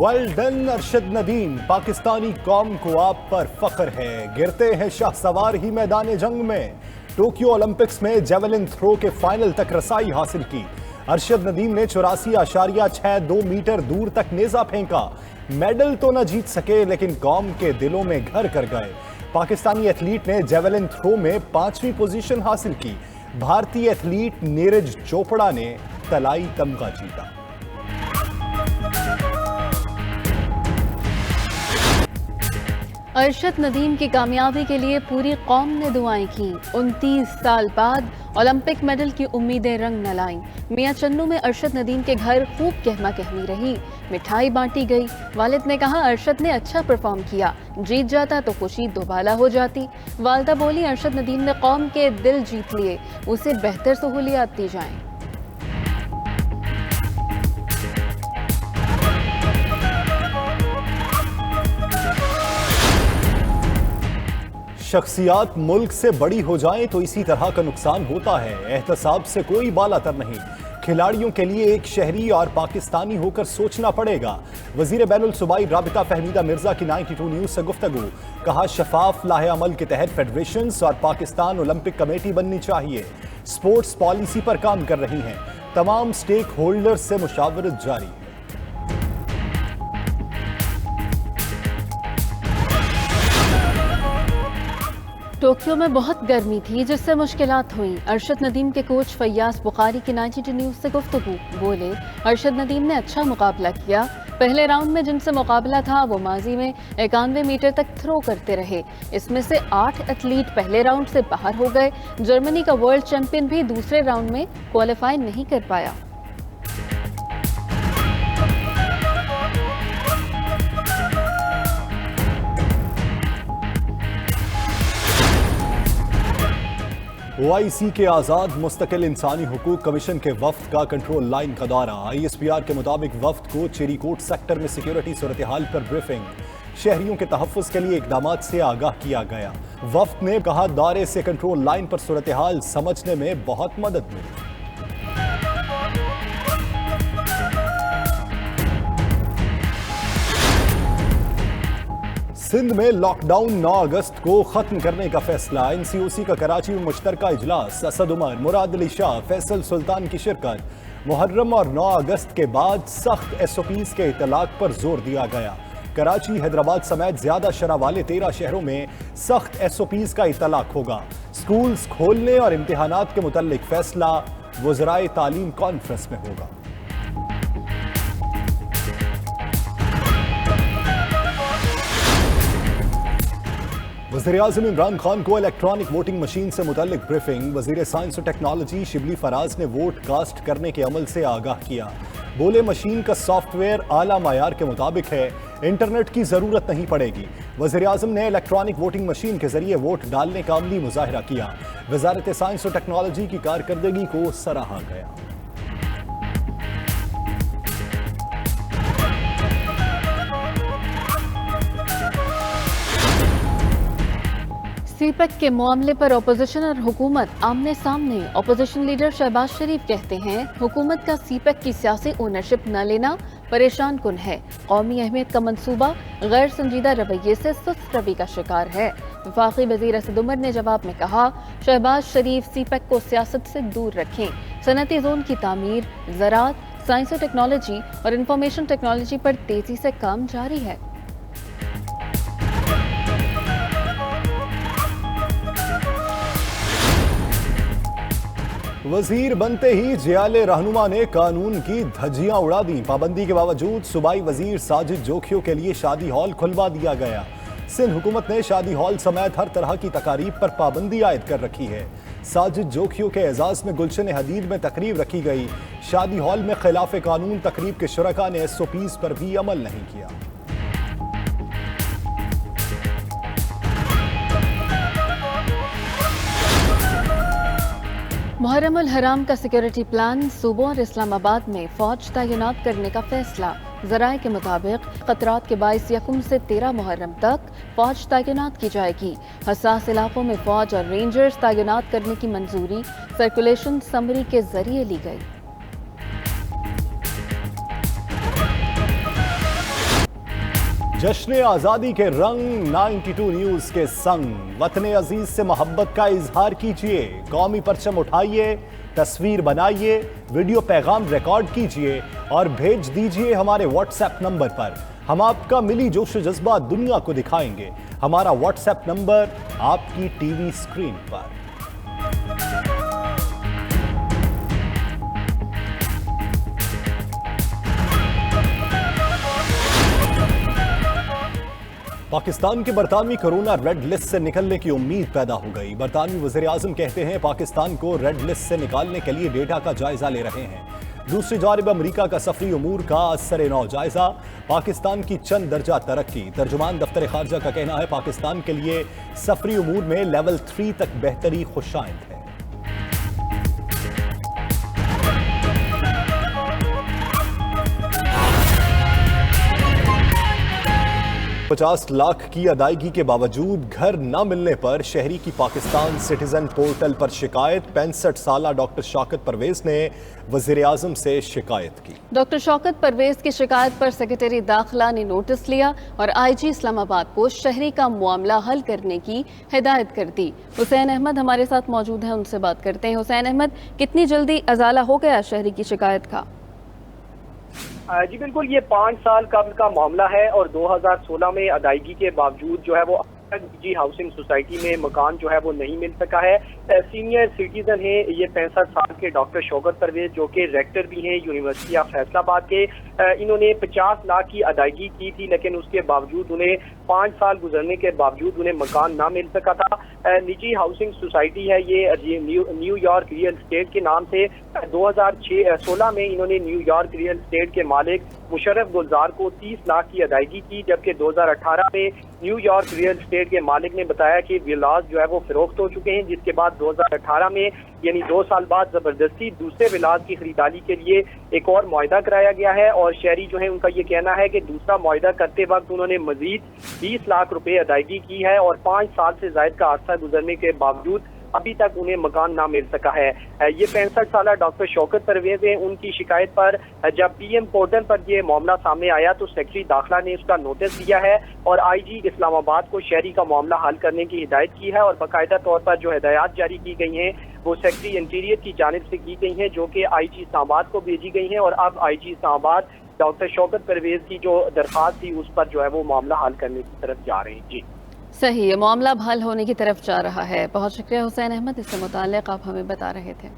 Well done Arshad Nadeem, Pakistani कौम को आप पर फख्र है। गिरते हैं शाहसवार ही मैदान जंग में। टोक्यो ओलंपिक्स में जेवलिन थ्रो के फाइनल तक रसाई हासिल की। अरशद नदीम ने 84.62 मीटर दूर तक नेजा फेंका। मेडल तो न जीत सके लेकिन कौम के दिलों में घर कर गए। पाकिस्तानी एथलीट ने जेवलिन थ्रो में 5वीं पोजीशन हासिल की। भारतीय एथलीट नीरज चोपड़ा ने तलाई तमगा जीता। अरशद नदीम की कामयाबी के लिए पूरी कौम ने दुआएं की। 29 साल बाद ओलंपिक मेडल की उम्मीदें रंग न लाईं। मियां चन्नू में अरशद नदीम के घर खूब कहमा कहमी रही। मिठाई बांटी गई। वालिद ने कहा अरशद ने अच्छा परफॉर्म किया, जीत जाता तो खुशी दोबाला हो जाती। वालदा बोली अरशद नदीम ने कौम के दिल जीत लिए, उसे बेहतर सहूलियात दी जाएं। शख्सियात मुल्क से बड़ी हो जाएं तो इसी तरह का नुकसान होता है। एहतसाब से कोई बालातर नहीं। खिलाड़ियों के लिए एक शहरी और पाकिस्तानी होकर सोचना पड़ेगा। वजीर बैनुल सूबाई राबिता फहमीदा मिर्जा की 92 न्यूज से गुफ्तगू। कहा शफाफ लाहे अमल के तहत फेडरेशंस और पाकिस्तान ओलंपिक कमेटी बननी चाहिए। स्पोर्ट्स पॉलिसी पर काम कर रही हैं। तमाम स्टेक होल्डर्स से मुशावरत जारी। टोक्यो में बहुत गर्मी थी जिससे मुश्किलात हुई। अरशद नदीम के कोच फैयाज बुखारी की 92 न्यूज से गुफ्तगू। बोले अरशद नदीम ने अच्छा मुकाबला किया। पहले राउंड में जिनसे मुकाबला था वो माजी में 91 मीटर तक थ्रो करते रहे। इसमें से 8 एथलीट पहले राउंड से बाहर हो गए। जर्मनी का वर्ल्ड चैंपियन भी दूसरे राउंड में क्वालिफाई नहीं कर पाया। OIC के आज़ाद मुस्तकिल इंसानी हुकूक कमीशन के वफ्द का कंट्रोल लाइन का दौरा। ISPR के मुताबिक वफ्द को चेरीकोट सेक्टर में सिक्योरिटी सूरत हाल पर ब्रीफिंग। शहरियों के तहफ़्फ़ुज़ के लिए इक़दामात से आगाह किया गया। वफ्द ने कहा दौरे से कंट्रोल लाइन पर सूरत हाल समझने में बहुत मदद मिली। सिंध में लॉकडाउन 9 अगस्त को खत्म करने का फैसला। NCOC का कराची में मुश्तरका इजलास। असद उमर, मुराद अली शाह, फैसल सुल्तान की शिरकत। मुहर्रम और 9 अगस्त के बाद सख्त SOPs के इतलाक पर जोर दिया गया। कराची, हैदराबाद समेत ज्यादा शरह वाले 13 शहरों में सख्त SOPs का इतलाक होगा। स्कूल्स खोलने और इम्तिहानात के मुतल्लिक फैसला वज़राए तालीम कॉन्फ्रेंस में होगा। वज़ीर-ए-आज़म इमरान खान को इलेक्ट्रॉनिक वोटिंग मशीन से मुतल्लिक ब्रीफिंग। वज़ीर साइंस और टेक्नोलॉजी शिबली फराज ने वोट कास्ट करने के अमल से आगाह किया। बोले मशीन का सॉफ्टवेयर आला मायार के मुताबिक है, इंटरनेट की ज़रूरत नहीं पड़ेगी। वज़ीर-ए-आज़म ने इलेक्ट्रॉनिक वोटिंग मशीन के जरिए वोट डालने का अमली मुज़ाहिरा किया। वज़ारत साइंस और टेक्नोलॉजी की कारकर्दगी को सराहा गया। सीपेक के मामले पर अपोजिशन और हुकूमत आमने सामने। अपोजिशन लीडर शहबाज शरीफ कहते हैं हुकूमत का सीपेक की सियासी ओनरशिप न लेना परेशान कुन है। कौमी अहमियत का मंसूबा गैर संजीदा रवैये से सुस्त रवि का शिकार है। वफाकी वजीर असद उमर ने जवाब में कहा शहबाज शरीफ सीपेक को सियासत से दूर रखें। सनती जोन की तामीर, ज़राअत, साइंस और टेक्नोलॉजी और इंफॉर्मेशन टेक्नोलॉजी पर तेजी से काम जारी है। वजीर बनते ही जियाले रहनुमा ने कानून की धज्जियां उड़ा दी। पाबंदी के बावजूद सूबाई वजीर साजिद जोखियों के लिए शादी हॉल खुलवा दिया गया। सिंध हुकूमत ने शादी हॉल समेत हर तरह की तकारीब पर पाबंदी आयद कर रखी है। साजिद जोखियों के एजाज में गुलशन हदीद में तकरीब रखी गई। शादी हॉल में खिलाफ कानून तकरीब के शुरका ने SOPs पर भी अमल नहीं किया। मुहर्रम उल हराम का सिक्योरिटी प्लान। सूबों और इस्लामाबाद में फौज तैनात करने का फैसला। ज़राए के मुताबिक खतरात के बाइस यकुम से 13 मुहर्रम तक फौज तैनात की जाएगी। हसास इलाकों में फौज और रेंजर्स तैनात करने की मंजूरी सर्कुलेशन समरी के जरिए ली गई। जश्न आज़ादी के रंग 92 न्यूज़ के संग वतन अजीज से मोहब्बत का इजहार कीजिए, कौमी परचम उठाइए, तस्वीर बनाइए, वीडियो पैगाम रिकॉर्ड कीजिए और भेज दीजिए हमारे व्हाट्सएप नंबर पर। हम आपका मिली जोश जज्बा दुनिया को दिखाएंगे। हमारा व्हाट्सएप नंबर आपकी टीवी स्क्रीन पर। पाकिस्तान के बरतानवी कोरोना रेड लिस्ट से निकलने की उम्मीद पैदा हो गई। बरतानवी वज़ीर आज़म कहते हैं पाकिस्तान को रेड लिस्ट से निकालने के लिए डेटा का जायजा ले रहे हैं। दूसरी जानिब अमेरिका का सफरी उमूर का असर नौ जायजा, पाकिस्तान की चंद दर्जा तरक्की। तर्जुमान दफ्तर खारजा का कहना है पाकिस्तान के लिए सफरी उमूर में लेवल 3 तक बेहतरी खुशाइंद है। 50 लाख की अदायगी के बावजूद घर न मिलने पर शहरी की पाकिस्तान सिटीजन पोर्टल पर शिकायत। 65 साला डॉक्टर शौकत परवेज ने वज़ीर आज़म से शिकायत की। डॉक्टर शौकत परवेज की शिकायत पर सेक्रेटरी दाखिला ने नोटिस लिया और आईजी इस्लामाबाद को शहरी का मामला हल करने की हिदायत कर दी। हुसैन अहमद हमारे साथ मौजूद हैं, उनसे बात करते हैं। हुसैन अहमद, कितनी जल्दी अजाला हो गया शहरी की शिकायत का? जी बिल्कुल, ये 5 साल कबल का मामला है और 2016 में अदायगी के बावजूद जो है वो निजी हाउसिंग सोसाइटी में मकान जो है वो नहीं मिल सका है। सीनियर सिटीजन है ये 65 साल के डॉक्टर शौकत परवेज, जो कि रेक्टर भी हैं यूनिवर्सिटी ऑफ फैसलाबाद के। इन्होंने 50 लाख की अदायगी की थी, लेकिन उसके बावजूद उन्हें 5 साल गुजरने के बावजूद उन्हें मकान ना मिल सका था। निजी हाउसिंग सोसाइटी है ये न्यूयॉर्क रियल एस्टेट के नाम से 2016 में इन्होंने न्यूयॉर्क रियल एस्टेट के मालिक मुशर्रफ गुलजार को 30 लाख की अदायगी की, जबकि 2018 में न्यूयॉर्क रियल एस्टेट के मालिक ने बताया कि विलास जो है वो फरोख्त हो चुके हैं, जिसके बाद 2018 में यानी 2 साल बाद जबरदस्ती दूसरे विलास की खरीदारी के लिए एक और मुआहदा कराया गया है। और शहरी जो है उनका ये कहना है कि दूसरा मुआहदा करते वक्त उन्होंने मजीद 20 लाख रुपए अदायगी की है और 5 साल से ज्यादा का अरसा गुजरने के बावजूद अभी तक उन्हें मकान ना मिल सका है। ये 65 साल डॉक्टर शौकत परवेज हैं। उनकी शिकायत पर जब पीएम पोर्टल पर ये मामला सामने आया तो सेक्रेटरी दाखिला ने उसका नोटिस दिया है और आईजी इस्लामाबाद को शहरी का मामला हल करने की हिदायत की है और बाकायदा तौर पर जो हिदायत जारी की गई हैं वो सेक्रेटरी इंटीरियर की जानिब से की गई हैं, जो कि आईजी इस्लामाबाद को भेजी गई हैं। और अब आईजी इस्लामाबाद डॉक्टर शौकत परवेज की जो दरख्वास्त थी उस पर जो है वो मामला हल करने की तरफ जा रहे हैं। जी सही है, मामला हल होने की तरफ जा रहा है। बहुत शुक्रिया हुसैन अहमद, इससे मुताल्लिक आप हमें बता रहे थे।